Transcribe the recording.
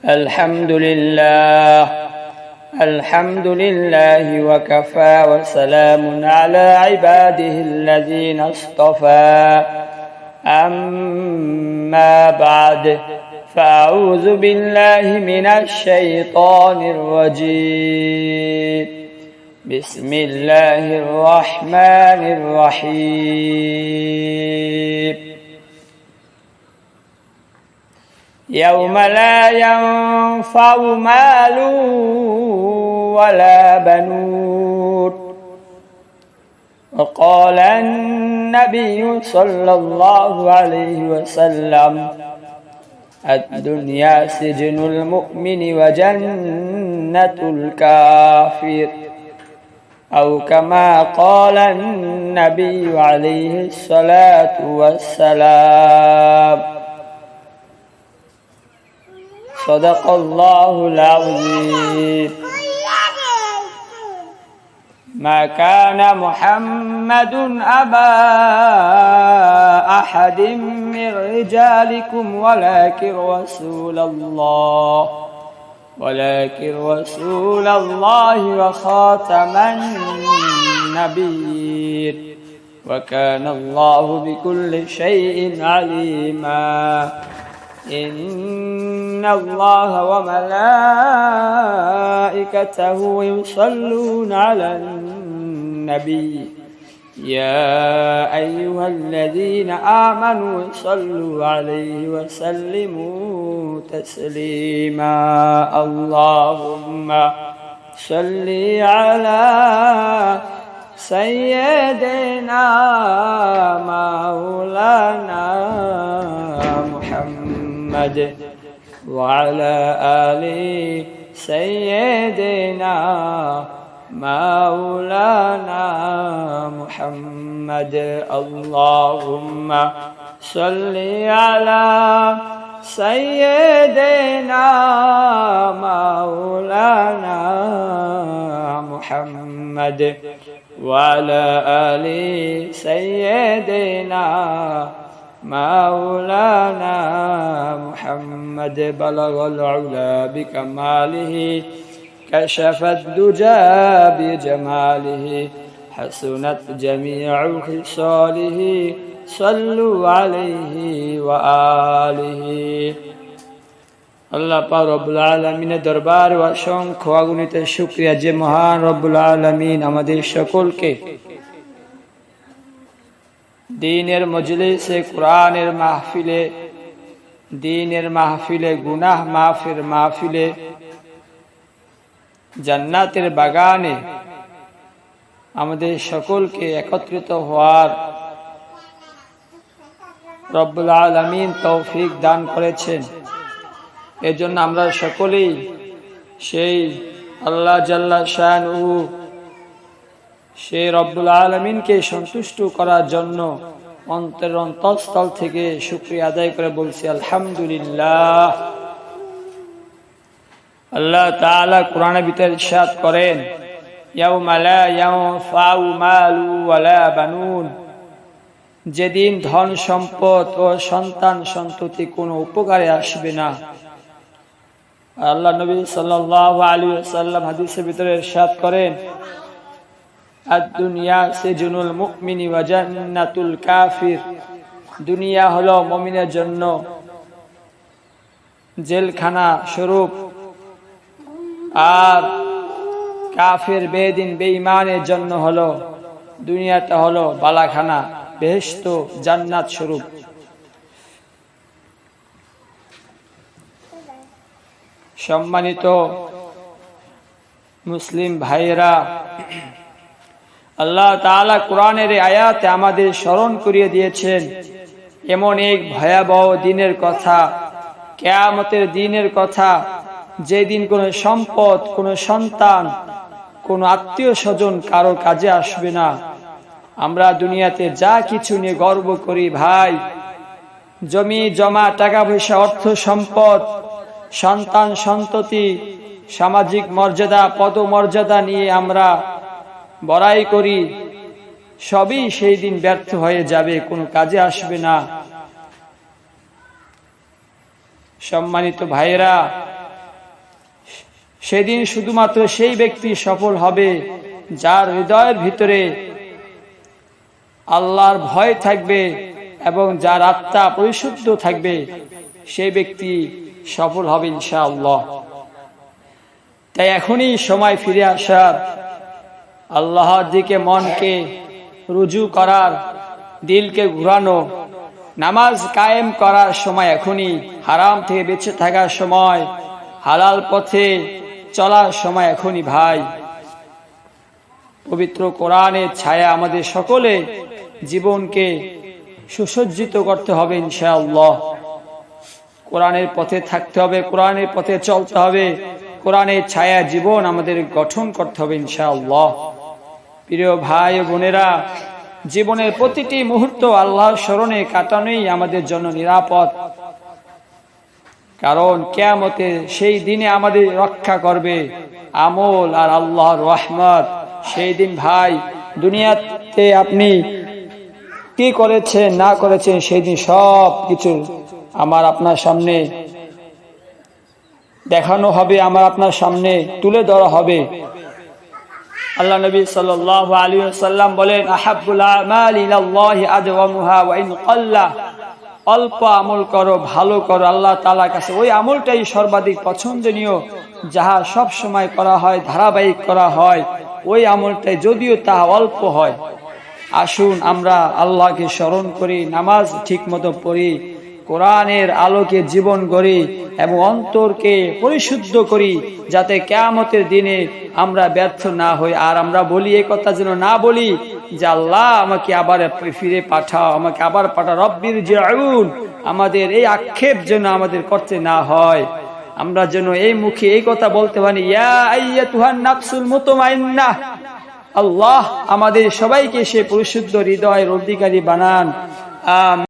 الحمد لله وكفى وسلام على عباده الذين اصطفى أما بعد فأعوذ بالله من الشيطان الرجيم بسم الله الرحمن الرحيم يوم لا ينفع مال ولا بنون وقال النبي صلى الله عليه وسلم الدنيا سجن المؤمن وجنة الكافر أو كما قال النبي عليه الصلاة والسلام صدق الله العظيم ما كان محمد أبا أحد من رجالكم ولكن رسول الله وخاتم النبيين وكان الله بكل شيء عليما إن الله وملائكته يصلون على النبي يا أيها الذين آمنوا صلوا عليه وسلموا تسليما اللهم صل على سيدنا مولانا محمد وعلى آل سيدنا مولانا محمد اللهم صل على سيدنا مولانا محمد وعلى آل سيدنا مولانا محمد بلغ العلا بكماله كشف الدجى بجماله حسنت جميع خصاله صلوا عليه وآله আল্লাহ পাক রব্বুল আলামিনের দরবারে অসংখ্য অগণিত শুকরিয়া যে মহান রব্বুল আলামিন আমাদের সকলকে দ্বীনের মজলিসে কোরআনের মাহফিলে গুনাহ মাফের মাহফিলে জান্নাতের বাগানে আমাদের সকলকে একত্রিত হওয়ার রব্বুল আলামিন তৌফিক দান করেছেন। এজন্য আমরা সকলেই সেই আল্লাহ জাল্লা শানুহু সেই রব্বুল আলামিনকে সন্তুষ্ট করার জন্য অন্তরের অন্তঃস্থল থেকে শুকরিয়া আদায় করে বলছি আলহামদুলিল্লাহ। আল্লাহ তাআলা কোরআনের ভিতরে ইরশাদ করেন ইয়াউমা লা ইয়ানফাউ মালু ওয়ালা বানুন, যেদিন ধন সম্পদ ও সন্তান সন্ততি কোনো উপকারে আসবে না। আল্লাহ নবী সাল্লাল্লাহু আলাইহি ওয়াসাল্লাম হাদিসের ভিতরে ইরশাদ করেন আদ-দুনিয়া সিজনুল মুমিনি ওয়া জান্নাতুল কাফির, দুনিয়া হলো মুমিনের জন্য জেলখানা স্বরূপ আর কাফির বেদিন বেঈমানের জন্য হলো দুনিয়াটা হলো বালাখানা বেহেশত জান্নাত স্বরূপ। সম্মানিত মুসলিম ভাইয়েরা, আল্লাহ তাআলা কোরআনের এই আয়াতে আমাদের স্মরণ করিয়ে দিয়েছেন এমন এক ভয়াবহ দিনের কথা, কিয়ামতের দিনের কথা, যেদিন কোনো সম্পদ, কোনো সন্তান, কোনো আত্মীয় স্বজন কারো কাজে আসবে না। আমরা দুনিয়াতে যা কিছু নিয়ে গর্ব করি ভাই, জমি জমা, টাকা পয়সা, অর্থ সম্পদ, সন্তান সন্ততি, সামাজিক মর্যাদা, পদমর্যাদা নিয়ে আমরা বড়াই করি, সবই সেই দিন ব্যর্থ হয়ে যাবে, কোনো কাজে আসবে না। সম্মানিত ভাইয়েরা, সেদিন শুধুমাত্র সেই ব্যক্তি সফল হবে যার হৃদয়ের ভিতরে আল্লাহর ভয় থাকবে এবং যার আত্মা পরিশুদ্ধ থাকবে, সেই ব্যক্তি সফল হবে ইনশাআল্লাহ। তাই এখনই সময় ফিরে আসার, আল্লাহর দিকে মনকে রুজু করার, দিলকে ঘুরানো, নামাজ কায়েম করার সময় এখনই, হারাম থেকে বেঁচে থাকার সময়, হালাল পথে চলার সময় এখনই ভাই। পবিত্র কোরআনের ছায়া আমাদের সকলে জীবনকে সুসজ্জিত করতে হবে ইনশাআল্লাহ। কোরআনের পথে থাকতে হবে, কোরআনের পথে চলতে হবে, কোরআনের ছায়া জীবন আমাদের গঠন করতে হবে ইনশাআল্লাহ। প্রিয় ভাই ও বোনেরা, জীবনের প্রতিটি মুহূর্ত আল্লাহর স্মরণে কাটানোই আমাদের জন্য নিরাপদ, কারণ কিয়ামতে সেই দিনে আমাদের রক্ষা করবে আমল আর আল্লাহর রহমত। সেই দিন ভাই, দুনিয়াতে আপনি কি করেছেন না করেছেন সেই দিন সব কিছু আপনার সামনে দেখানো হবে, আপনার সামনে তুলে ধরা হবে। আল্লাহ নবী সাল্লাল্লাহু আলাইহি ওয়াসাল্লাম বলেন, আহাব্বুল আমালি ইলাল্লাহি আদওয়ামুহা ওয়া ইন কাল্লা। অল্প আমল করো, ভালো করো, আল্লাহ তাআলার কাছে ওই আমলটাই সর্বাধিক পছন্দনীয়, যাহা সব সময় করা হয়, ধারাবাহিক করা হয়, ওই আমলটাই যদিও তা অল্প হয়। আসুন আমরা আল্লাহকে স্মরণ করি, নামাজ ঠিকমতো পড়ি, কোরআনের আলোকে জীবন গড়ি এবং অন্তরকে পরিশুদ্ধ করি, যাতে কিয়ামতের দিনে আমরা ব্যর্থ না হই। আর আমরা বলি, এই কথা যেন না বলি যে আল্লাহ আমাকে আবার ফিরে পাঠাও, আমাকে আবার পাঠাও, রব্বির জিউন। আমাদের এই আক্ষেপ যেন আমাদের করতে না হয়। আমরা যেন এই মুখে এই কথা বলতে পারি, ইয়া আইয়াতুহান নাফসুল মুতমাইন্নাহ। আল্লাহ আমাদের সবাইকে সে পরিশুদ্ধ হৃদয়ের অধিকারী বানান।